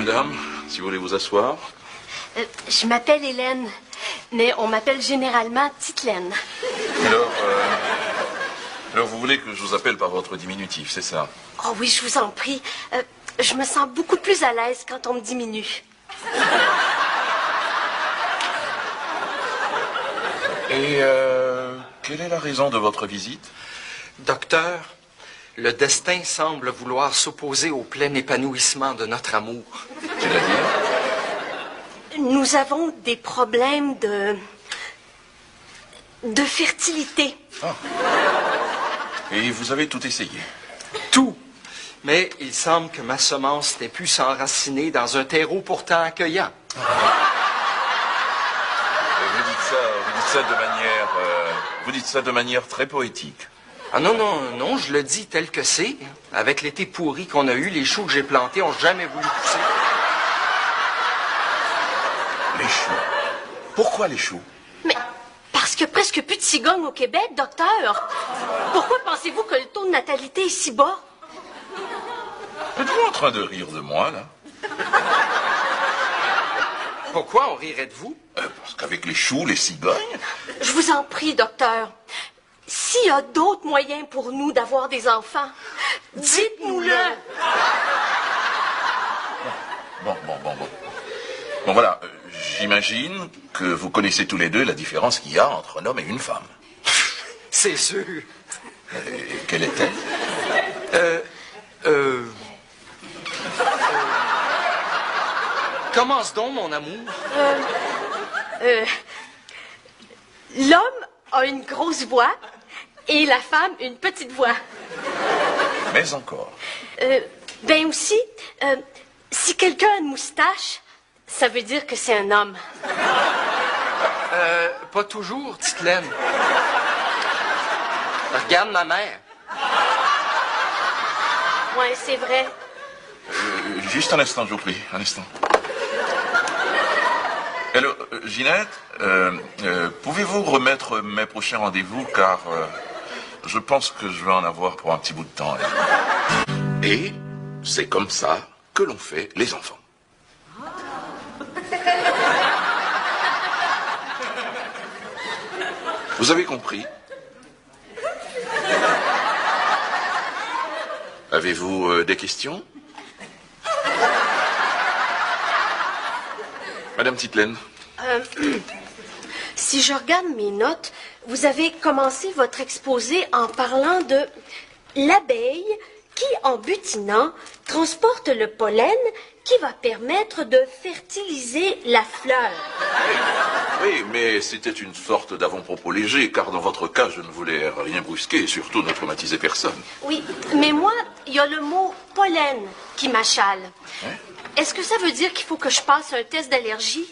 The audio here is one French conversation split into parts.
madame, si vous voulez vous asseoir. Je m'appelle Hélène, mais on m'appelle généralement Titelaine. Alors vous voulez que je vous appelle par votre diminutif, c'est ça? Oh oui, je vous en prie. Je me sens beaucoup plus à l'aise quand on me diminue. Et quelle est la raison de votre visite? Docteur, le destin semble vouloir s'opposer au plein épanouissement de notre amour. C'est-à-dire? Nous avons des problèmes de fertilité. Ah. Et vous avez tout essayé? Tout. Mais il semble que ma semence n'ait pu s'enraciner dans un terreau pourtant accueillant. Vous dites ça de manière très poétique. Ah non, non, non, je le dis tel que c'est. Avec l'été pourri qu'on a eu, les choux que j'ai plantés ont jamais voulu pousser. Les choux? Pourquoi les choux? Mais parce qu'il n'y a presque plus de cigognes au Québec, docteur. Pourquoi pensez-vous que le taux de natalité est si bas? Êtes-vous en train de rire de moi, là? Pourquoi on rirait de vous? Parce qu'avec les choux, les cigognes... Je vous en prie, docteur. S'il y a d'autres moyens pour nous d'avoir des enfants, dites-nous-le. Bon, voilà. J'imagine que vous connaissez tous les deux la différence qu'il y a entre un homme et une femme. C'est sûr. Quelle est-elle? Commence donc, mon amour. L'homme a une grosse voix et la femme une petite voix. Mais encore. Ben aussi, si quelqu'un a une moustache, ça veut dire que c'est un homme. Pas toujours, Titelaine. Regarde ma mère. Ouais, c'est vrai. Juste un instant, je vous prie. Un instant. Alors, Ginette, pouvez-vous remettre mes prochains rendez-vous, car je pense que je vais en avoir pour un petit bout de temps. Et c'est comme ça que l'on fait les enfants. Vous avez compris? Avez-vous des questions? Madame Titelaine. Si je regarde mes notes, vous avez commencé votre exposé en parlant de l'abeille qui, en butinant, transporte le pollen qui va permettre de fertiliser la fleur. Oui, mais c'était une sorte d'avant-propos léger, car dans votre cas, je ne voulais rien brusquer et surtout ne traumatiser personne. Oui, mais moi, il y a le mot pollen qui m'achale. Hein? Est-ce que ça veut dire qu'il faut que je passe un test d'allergie?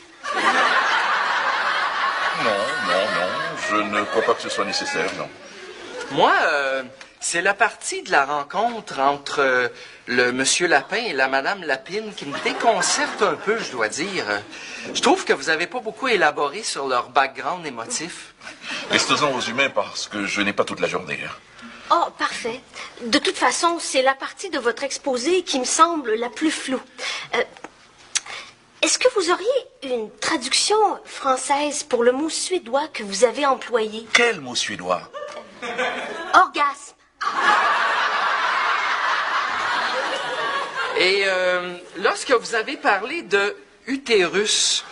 Non, je ne crois pas que ce soit nécessaire, non. Moi, c'est la partie de la rencontre entre le monsieur Lapin et la madame Lapine qui me déconcerte un peu, je dois dire. Je trouve que vous n'avez pas beaucoup élaboré sur leur background émotif. Restons aux humains parce que je n'ai pas toute la journée. Oh, parfait. De toute façon, c'est la partie de votre exposé qui me semble la plus floue. Est-ce que vous auriez une traduction française pour le mot suédois que vous avez employé? Quel mot suédois? Orgasme. Et lorsque vous avez parlé de utérus,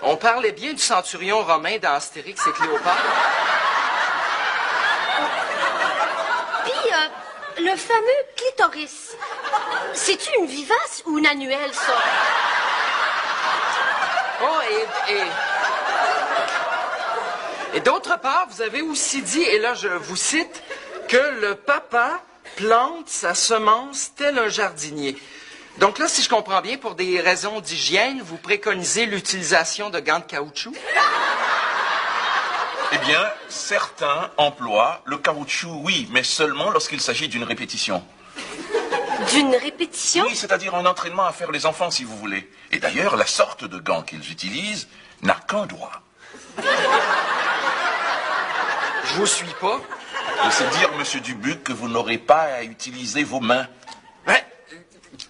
on parlait bien du centurion romain dans Astérix et Cléopâtre? Puis, le fameux clitoris. C'est-tu une vivace ou une annuelle, ça? Oh, et d'autre part, vous avez aussi dit, et là je vous cite, que le papa plante sa semence tel un jardinier. Donc là, si je comprends bien, pour des raisons d'hygiène, vous préconisez l'utilisation de gants de caoutchouc? Eh bien, certains emploient le caoutchouc, oui, mais seulement lorsqu'il s'agit d'une répétition. D'une répétition? Oui, c'est-à-dire un entraînement à faire les enfants, si vous voulez. Et d'ailleurs, la sorte de gants qu'ils utilisent n'a qu'un doigt. Je vous suis pas. C'est dire, monsieur Dubuc, que vous n'aurez pas à utiliser vos mains. Ouais,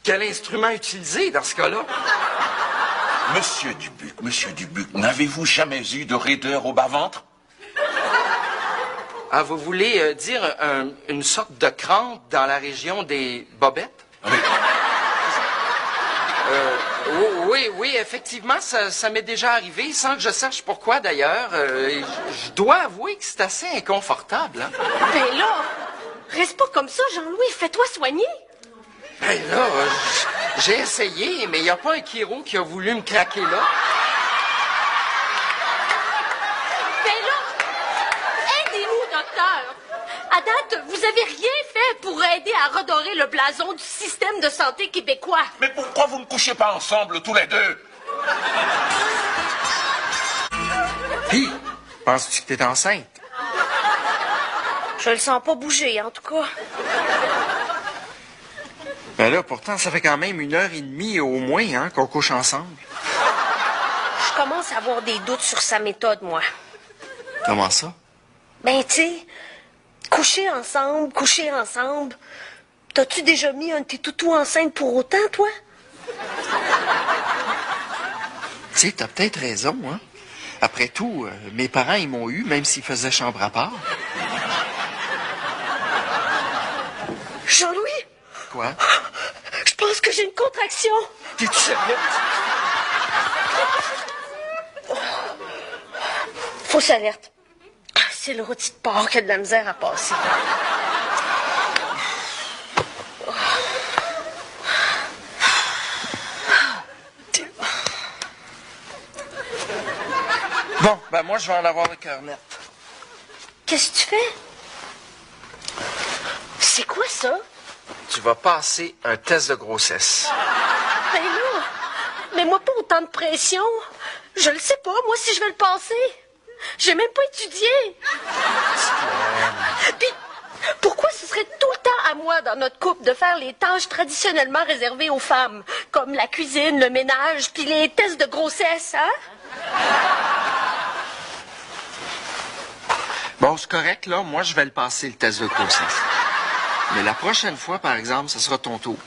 quel instrument utiliser dans ce cas-là? Monsieur Dubuc, n'avez-vous jamais eu de raideur au bas-ventre? Ah, vous voulez dire une sorte de crampe dans la région des bobettes? Oui. Oui, effectivement, ça m'est déjà arrivé, sans que je sache pourquoi d'ailleurs. Je dois avouer que c'est assez inconfortable. Hein? Ben là, reste pas comme ça, Jean-Louis. Fais-toi soigner. Ben là, j'ai essayé, mais il n'y a pas un chiro qui a voulu me craquer là. Ben là, aidez-nous, docteur. À date, vous avez rien fait pour aider à redorer le blason du système de santé québécois. Mais pourquoi vous ne couchez pas ensemble tous les deux? Puis, penses-tu que t'es enceinte? Je le sens pas bouger, en tout cas. Ben là, pourtant, ça fait quand même 1h30 au moins, hein, qu'on couche ensemble. Je commence à avoir des doutes sur sa méthode, moi. Comment ça? Ben, tu sais, coucher ensemble. T'as-tu déjà mis un de tes toutous enceinte pour autant, toi? Tu sais, t'as peut-être raison, hein? Après tout, mes parents, ils m'ont eu, même s'ils faisaient chambre à part. Jean-Louis? Quoi? Je pense que j'ai une contraction. T'es-tu sérieux? Fausse alerte. C'est le rôti de porc qui a de la misère à passer. Bon, ben moi, je vais en avoir le cœur net. Qu'est-ce que tu fais? C'est quoi ça? Tu vas passer un test de grossesse. Ben là, mets-moi pas autant de pression. Je le sais pas, moi, si je vais le passer. J'ai même pas étudié. Puis, pourquoi ce serait tout le temps à moi, dans notre couple, de faire les tâches traditionnellement réservées aux femmes, comme la cuisine, le ménage, puis les tests de grossesse, hein? Bon, c'est correct, là. Moi, je vais le passer, le test de grossesse. Mais la prochaine fois, par exemple, ce sera ton tour.